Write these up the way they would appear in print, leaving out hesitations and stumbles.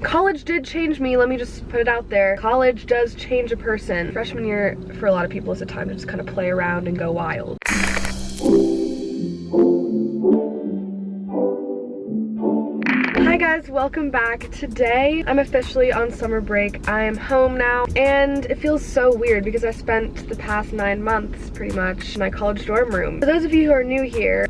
College did change me, let me just put it out there. College does change a person. Freshman year, for a lot of people, is a time to just kind of play around and go wild. Hi guys, welcome back. Today I'm officially on summer break. I am home now and it feels so weird because I spent the past 9 months pretty much in my college dorm room. For those of you who are new here,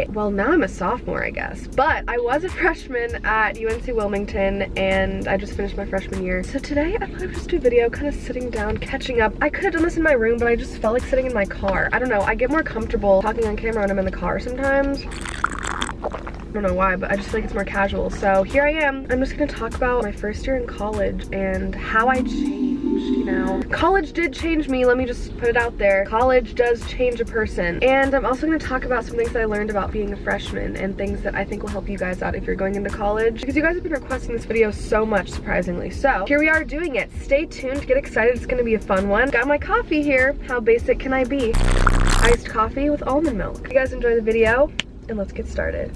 well, now I'm a sophomore I guess, but I was a freshman at UNC Wilmington and I just finished my freshman year. So today I thought I'd just do a video kind of sitting down, catching up. I could have done this in my room, but I just felt like sitting in my car. I don't know, I get more comfortable talking on camera when I'm in the car sometimes. I don't know why, but I just feel like it's more casual. So here I am. I'm just gonna talk about my first year in college and how I changed, you know. College did change me, let me just put it out there. College does change a person. And I'm also gonna talk about some things that I learned about being a freshman and things that I think will help you guys out if you're going into college. Because you guys have been requesting this video so much, surprisingly. So here we are doing it. Stay tuned, get excited, it's gonna be a fun one. Got my coffee here. How basic can I be? Iced coffee with almond milk. If you guys enjoy the video, and let's get started.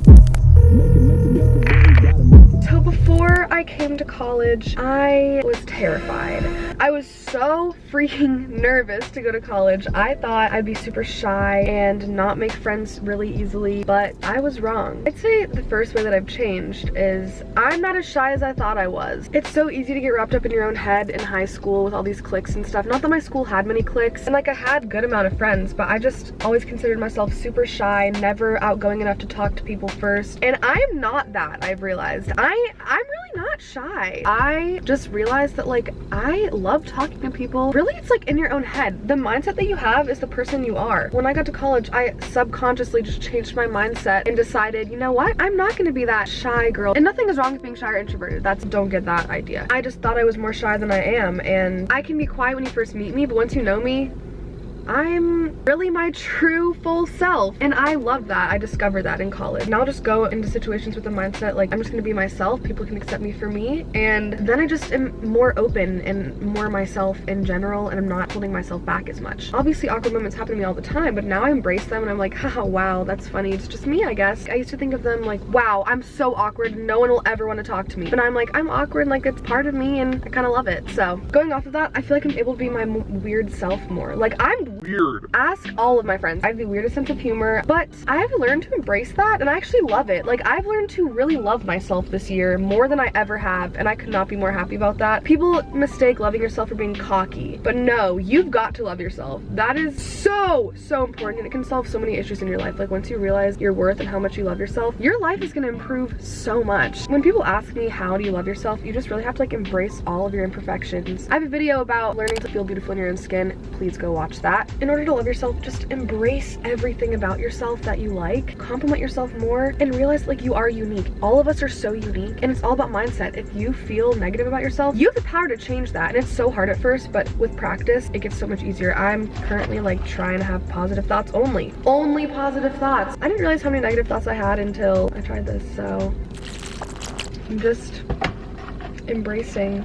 So before I came to college, I was terrified. I was so freaking nervous to go to college. I thought I'd be super shy and not make friends really easily, but I was wrong. I'd say the first way that I've changed is I'm not as shy as I thought I was. It's so easy to get wrapped up in your own head in high school with all these cliques and stuff. Not that my school had many cliques, and like I had a good amount of friends, but I just always considered myself super shy, never outgoing enough to talk to people first. And I'm not that, I've realized. I'm really not shy. I just realized that like I love talking to people. Really, it's like in your own head. The mindset that you have is the person you are. When I got to college, I subconsciously just changed my mindset and decided, you know what? I'm not gonna be that shy girl. And nothing is wrong with being shy or introverted. Don't get that idea. I just thought I was more shy than I am, and I can be quiet when you first meet me, but once you know me, I'm really my true full self, and I love that. I discovered that in college. Now I'll just go into situations with the mindset like I'm just gonna be myself, people can accept me for me, and then I just am more open and more myself in general, and I'm not holding myself back as much. Obviously awkward moments happen to me all the time, but now I embrace them and I'm like, haha, wow, that's funny, it's just me I guess. I used to think of them like, wow, I'm so awkward, no one will ever want to talk to me, but I'm like, I'm awkward, like it's part of me and I kind of love it. So going off of that, I feel like I'm able to be my weird self more. Like I'm weird. Ask all of my friends. I have the weirdest sense of humor, but I've learned to embrace that and I actually love it. Like I've learned to really love myself this year more than I ever have, and I could not be more happy about that. People mistake loving yourself for being cocky, but no, you've got to love yourself. That is so important, and it can solve so many issues in your life. Like once you realize your worth and how much you love yourself, your life is going to improve so much. When people ask me how do you love yourself, you just really have to like embrace all of your imperfections. I have a video about learning to feel beautiful in your own skin. Please go watch that. In order to love yourself, just embrace everything about yourself that you like, compliment yourself more, and realize like you are unique. All of us are so unique, and it's all about mindset. If you feel negative about yourself, you have the power to change that, and it's so hard at first, but with practice it gets so much easier. I'm currently like trying to have positive thoughts only positive thoughts. I didn't realize how many negative thoughts I had until I tried this, so I'm just embracing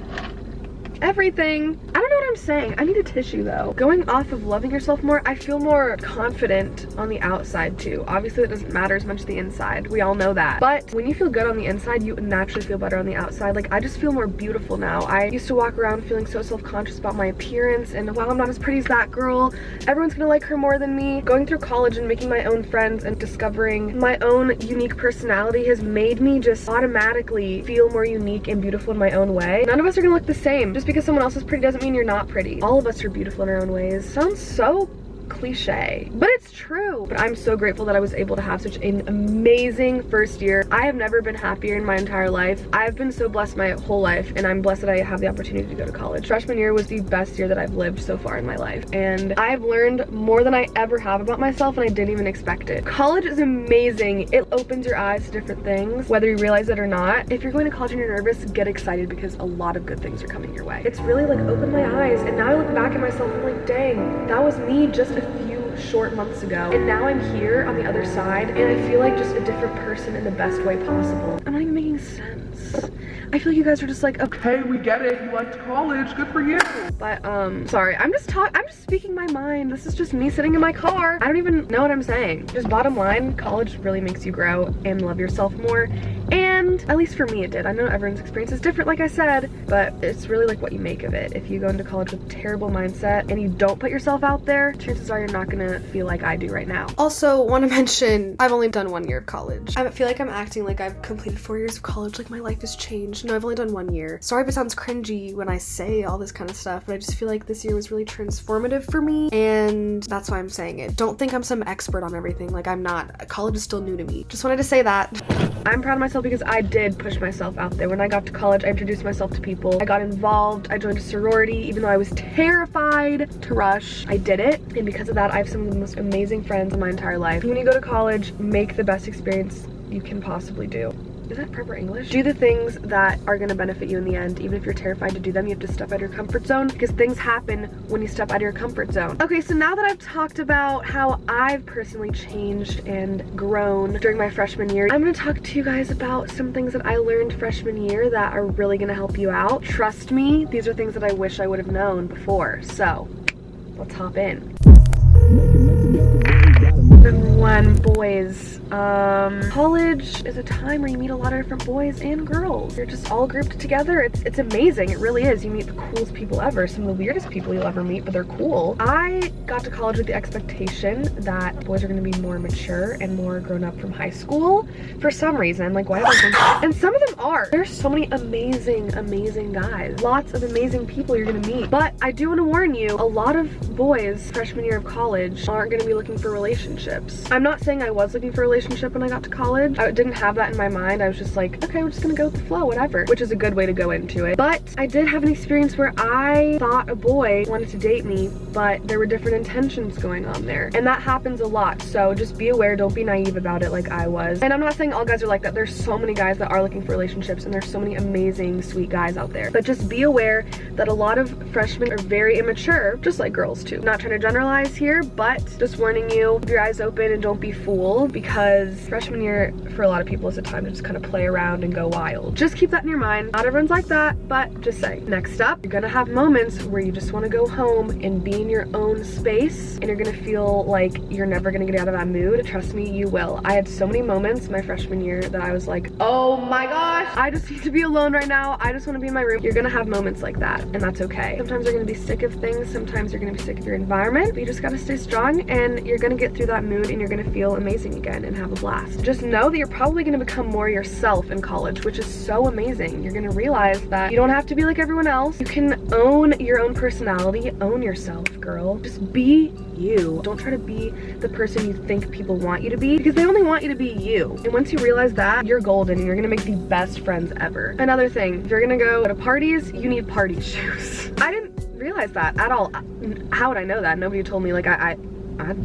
everything. I don't know what I'm saying. I need a tissue though. Going off of loving yourself more, I feel more confident on the outside too. Obviously it doesn't matter as much the inside. We all know that. But when you feel good on the inside, you naturally feel better on the outside. Like I just feel more beautiful now. I used to walk around feeling so self-conscious about my appearance and wow, I'm not as pretty as that girl. Everyone's gonna like her more than me. Going through college and making my own friends and discovering my own unique personality has made me just automatically feel more unique and beautiful in my own way. None of us are gonna look the same. Just because someone else is pretty doesn't mean you're not pretty. All of us are beautiful in our own ways. Sounds so cliche, but it's true. But I'm so grateful that I was able to have such an amazing first year. I have never been happier in my entire life. I've been so blessed my whole life, and I'm blessed that I have the opportunity to go to college. Freshman year was the best year that I've lived so far in my life, and I've learned more than I ever have about myself, and I didn't even expect it. College is amazing. It opens your eyes to different things, whether you realize it or not. If you're going to college and you're nervous, get excited because a lot of good things are coming your way. It's really like opened my eyes, and now I look back at myself and I'm like, dang, that was me just a few short months ago, and now I'm here on the other side, and I feel like just a different person in the best way possible. I'm not even making sense. I feel like you guys are just like, okay, we get it, you went to college, good for you. But sorry, I'm just speaking my mind. This is just me sitting in my car. I don't even know what I'm saying. Just bottom line, college really makes you grow and love yourself more. And And at least for me it did. I know everyone's experience is different, like I said, but it's really like what you make of it. If you go into college with a terrible mindset and you don't put yourself out there, chances are you're not gonna feel like I do right now. Also, want to mention, I've only done 1 year of college. I feel like I'm acting like I've completed 4 years of college, like my life has changed. No, I've only done 1 year. Sorry if it sounds cringy when I say all this kind of stuff, but I just feel like this year was really transformative for me, and that's why I'm saying it. Don't think I'm some expert on everything, like I'm not. College is still new to me. Just wanted to say that. I'm proud of myself because I did push myself out there. When I got to college, I introduced myself to people. I got involved. I joined a sorority, even though I was terrified to rush. I did it, and because of that, I have some of the most amazing friends in my entire life. When you go to college, make the best experience you can possibly do. Is that proper English? Do the things that are gonna benefit you in the end. Even if you're terrified to do them, you have to step out of your comfort zone, because things happen when you step out of your comfort zone. Okay, so now that I've talked about how I've personally changed and grown during my freshman year, I'm gonna talk to you guys about some things that I learned freshman year that are really gonna help you out. Trust me, these are things that I wish I would have known before. So, let's hop in. Number 1, boys. College is a time where you meet a lot of different boys and girls. You're just all grouped together. It's amazing. It really is. You meet the coolest people ever. Some of the weirdest people you'll ever meet, but they're cool. I got to college with the expectation that boys are going to be more mature and more grown up from high school for some reason. Like, why? And some of them are. There's so many amazing, amazing guys. Lots of amazing people you're going to meet. But I do want to warn you, a lot of boys freshman year of college aren't going to be looking for relationships. I'm not saying I was looking for a relationship when I got to college. I didn't have that in my mind. I was just like, okay, we're just gonna go with the flow, whatever, which is a good way to go into it. But I did have an experience where I thought a boy wanted to date me, but there were different intentions going on there. And that happens a lot. So just be aware, don't be naive about it like I was. And I'm not saying all guys are like that. There's so many guys that are looking for relationships, and there's so many amazing, sweet guys out there. But just be aware that a lot of freshmen are very immature, just like girls too. Not trying to generalize here, but just warning you, keep your eyes open and don't be fooled, because freshman year for a lot of people is a time to just kind of play around and go wild. Just keep that in your mind. Not everyone's like that, but just saying. Next up, you're gonna have moments where you just want to go home and be in your own space, and you're gonna feel like you're never gonna get out of that mood. Trust me, you will. I had so many moments my freshman year that I was like, oh my gosh, I just need to be alone right now. I just want to be in my room. You're gonna have moments like that, and that's okay. Sometimes you're gonna be sick of things. Sometimes you're gonna be sick of your environment, but you just gotta stay strong, and you're gonna get through that mood, and you're gonna feel amazing again and have a blast. Just know that you're probably gonna become more yourself in college, which is so amazing. You're gonna realize that you don't have to be like everyone else. You can own your own personality. Own yourself, girl. Just be you. Don't try to be the person you think people want you to be, because they only want you to be you. And once you realize that, you're golden, and you're gonna make the best friends ever. Another thing, if you're gonna go to parties, you need party shoes. I didn't realize that at all. How would I know that? Nobody told me. Like, I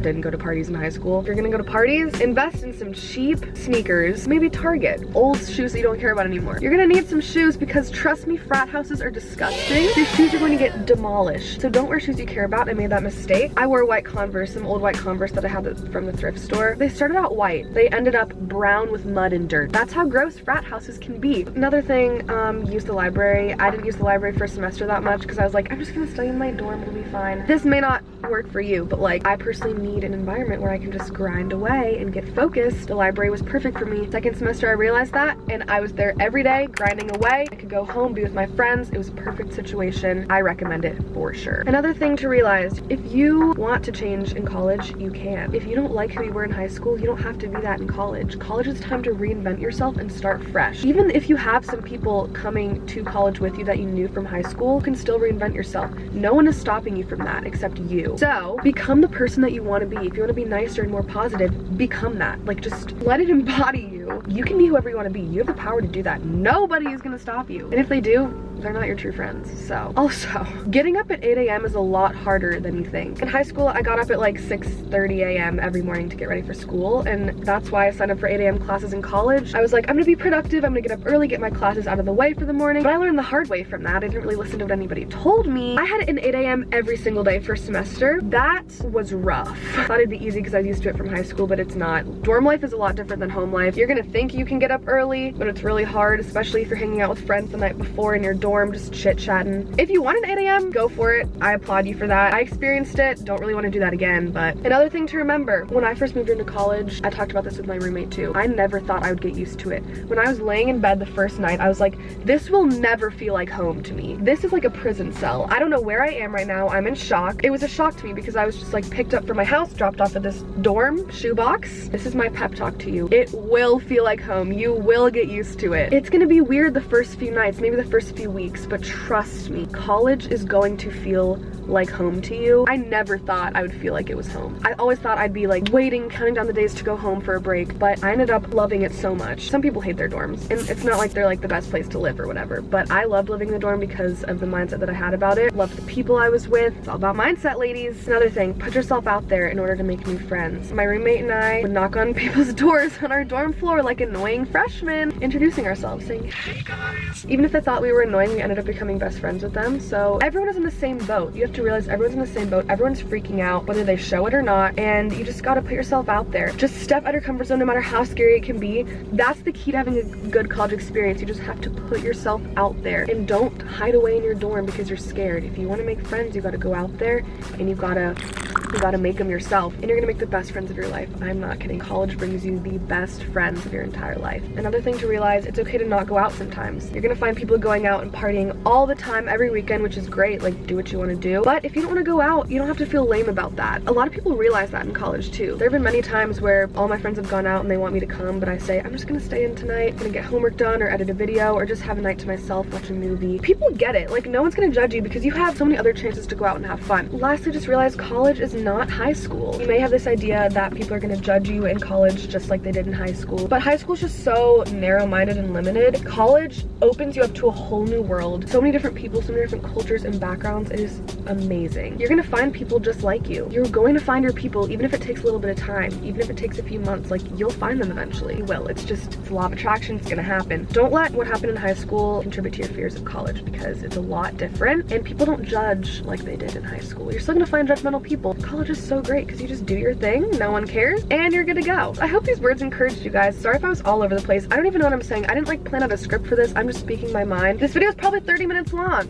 didn't go to parties in high school. If you're gonna go to parties, invest in some cheap sneakers, maybe Target, old shoes that you don't care about anymore. You're gonna need some shoes, because trust me, frat houses are disgusting. These shoes are going to get demolished. So don't wear shoes you care about. I made that mistake. I wore white Converse, some old white Converse that I had from the thrift store. They started out white. They ended up brown with mud and dirt. That's how gross frat houses can be. Another thing, use the library. I didn't use the library for a semester that much, because I was like, I'm just gonna study in my dorm, it'll be fine. This may not work for you, but like, I personally need an environment where I can just grind away and get focused. The library was perfect for me. Second semester, I realized that, and I was there every day grinding away. I could go home, be with my friends. It was a perfect situation. I recommend it for sure. Another thing to realize, if you want to change in college, you can. If you don't like who you were in high school, you don't have to be that in college. College is time to reinvent yourself and start fresh. Even if you have some people coming to college with you that you knew from high school, you can still reinvent yourself. No one is stopping you from that except you. So become the person that you want to be. If you want to be nicer and more positive, become that. Like, just let it embody you. You can be whoever you want to be. You have the power to do that. Nobody is going to stop you. And if they do, they're not your true friends. So also, getting up at 8 a.m. is a lot harder than you think. In high school, I got up at like 6:30 a.m. every morning to get ready for school, and that's why I signed up for 8 a.m. classes in college. I was like, I'm gonna be productive, I'm gonna get up early, get my classes out of the way for the morning. But I learned the hard way from that. I didn't really listen to what anybody told me. I had an 8 a.m. every single day first semester. That was rough. I thought it'd be easy because I was used to it from high school, but it's not. Dorm life is a lot different than home life. You're gonna to think you can get up early, but it's really hard, especially if you're hanging out with friends the night before in your dorm, just chit-chatting. If you want an 8 a.m., go for it. I applaud you for that. I experienced it. Don't really want to do that again, but another thing to remember, when I first moved into college, I talked about this with my roommate too. I never thought I would get used to it. When I was laying in bed the first night, I was like, this will never feel like home to me. This is like a prison cell. I don't know where I am right now. I'm in shock. It was a shock to me because I was just like picked up from my house, dropped off at this dorm shoebox. This is my pep talk to you. It will feel like home. You will get used to it. It's gonna be weird the first few nights, maybe the first few weeks, but trust me, college is going to feel like home to you. I never thought I would feel like it was home. I always thought I'd be like waiting, counting down the days to go home for a break, but I ended up loving it so much. Some people hate their dorms, and it's not like they're like the best place to live or whatever, but I loved living in the dorm because of the mindset that I had about it. Loved the people I was with. It's all about mindset, ladies. Another thing, put yourself out there in order to make new friends. My roommate and I would knock on people's doors on our dorm floor like annoying freshmen, introducing ourselves, saying, hey guys. Even if they thought we were annoying, we ended up becoming best friends with them. So everyone is in the same boat. You have to realize everyone's in the same boat. Everyone's freaking out, whether they show it or not, and you just gotta put yourself out there. Just step out of your comfort zone, no matter how scary it can be. That's the key to having a good college experience. You just have to put yourself out there, and don't hide away in your dorm because you're scared. If you want to make friends, you gotta go out there, and you gotta make them yourself, and you're gonna make the best friends of your life. I'm not kidding. College brings you the best friends of your entire life. Another thing to realize, it's okay to not go out sometimes. You're gonna find people going out and partying all the time, every weekend, which is great. Like, do what you want to do. But if you don't want to go out, you don't have to feel lame about that. A lot of people realize that in college too. There have been many times where all my friends have gone out and they want me to come, but I say, I'm just gonna stay in tonight, I'm gonna get homework done or edit a video or just have a night to myself, watch a movie. People get it. Like, no one's gonna judge you because you have so many other chances to go out and have fun. Lastly, just realize college is not high school. You may have this idea that people are gonna judge you in college just like they did in high school, but high school is just so narrow-minded and limited. College opens you up to a whole new world. So many different people, so many different cultures and backgrounds. It is amazing. You're gonna find people just like you. You're going to find your people, even if it takes a little bit of time, even if it takes a few months, like, you'll find them eventually. You will. It's a law of attraction. It's gonna happen. Don't let what happened in high school contribute to your fears of college, because it's a lot different and people don't judge like they did in high school. You're still gonna find judgmental people. College is so great because you just do your thing, no one cares, and you're good to go. I hope these words encouraged you guys. Sorry if I was all over the place. I don't even know what I'm saying. I didn't like plan out a script for this. I'm just speaking my mind. This video is probably 30 minutes long.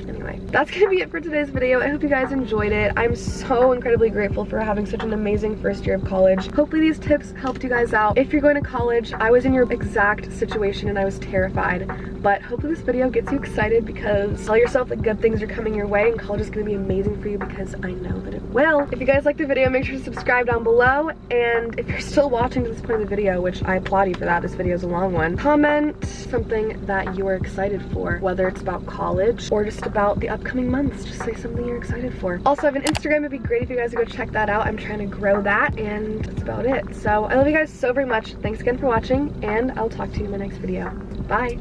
Anyway, that's gonna be it for today's video. I hope you guys enjoyed it. I'm so incredibly grateful for having such an amazing first year of college. Hopefully these tips helped you guys out. If you're going to college, I was in your exact situation and I was terrified, but hopefully this video gets you excited, because tell yourself that good things are coming your way and college is gonna be amazing for you, because I know that it will. If you guys liked the video, make sure to subscribe down below, and if you're still watching to this point of the video, which I applaud you for that, this video is a long one, comment something that you are excited for, whether it's about college or just about the upcoming months. Just say something you're excited for. Also, I have an Instagram. It'd be great if you guys would go check that out. I'm trying to grow that, and that's about it. So I love you guys so very much. Thanks again for watching, and I'll talk to you in my next video. Bye.